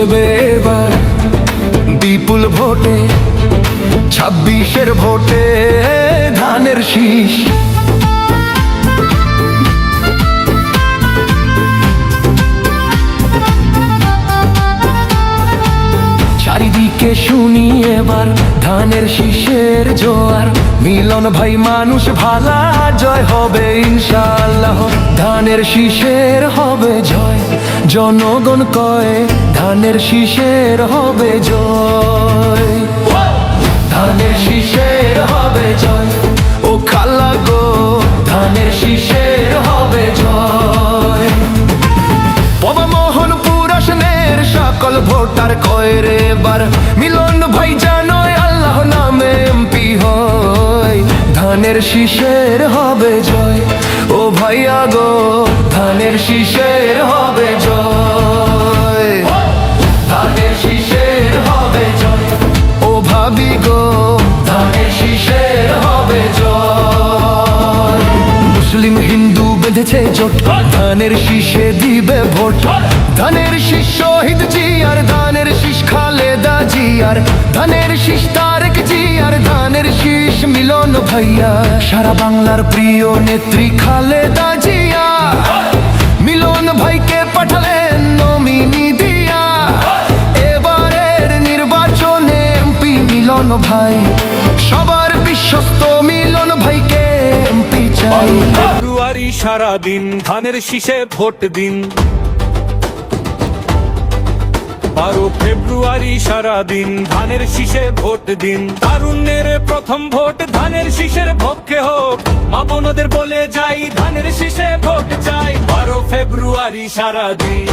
জিতবে এবার বিপুল ভোটে, 26-এর ভোটে ধানের শীষ। চারিদিকে শুনি এবার ধানের শীষের জোয়ার। মিলন ভাই মানুষ ভালা, জয় হবে ইনশাআল্লাহ। ধানের শীষের হবে জয়, জনগণ কয় ধানের শীষের হবে জয়। ধানের শীষের হবে জয়, ও খালা গো ধানের শীষের হবে জয়। বাবা মোহনপুর আসনের সকল ভোটার কয় রে এবার মিলন ভাই জানো আল্লাহ নামে এমপি হয়। ধানের শীষের হবে জয়, ও ভাইয়া গো ধানের শীষের হবে জয়। ধানের শীষের হবে জয়, ও ভাবি গো ধানের শীষের হবে জয়। মুসলিম হিন্দু বেঁধেছে জোট, ধানের শীষে দিবে ভোট। ধানের শীষ শহীদ জিয়ার, ধানের শীষ খালেদা জিয়ার, ধানের শীষ তারেক জিয়ার, ধানের শীষ মিলন ভাইয়া। সারা বাংলার প্রিয় নেত্রী খালেদা জিয়া মিলন ভাইকে পাঠালেন নমিনি দিয়া। এবারের নির্বাচনে এমপি মিলন ভাই, সবার বিশ্বস্ত মিলন ভাইকে এমপি চাই। ফেব্রুয়ারি সারাদিন ধানের শীষে ভোট দিন। 12 ফেব্রুয়ারি সারাদিন ধানের শীষে ভোট দিন। তারুণ্যের প্রথম ভোট ধানের শীষের পক্ষে হোক, মা বোনদের বলে যাই ধানের শীষে ভোট চাই। 12 ফেব্রুয়ারি সারাদিন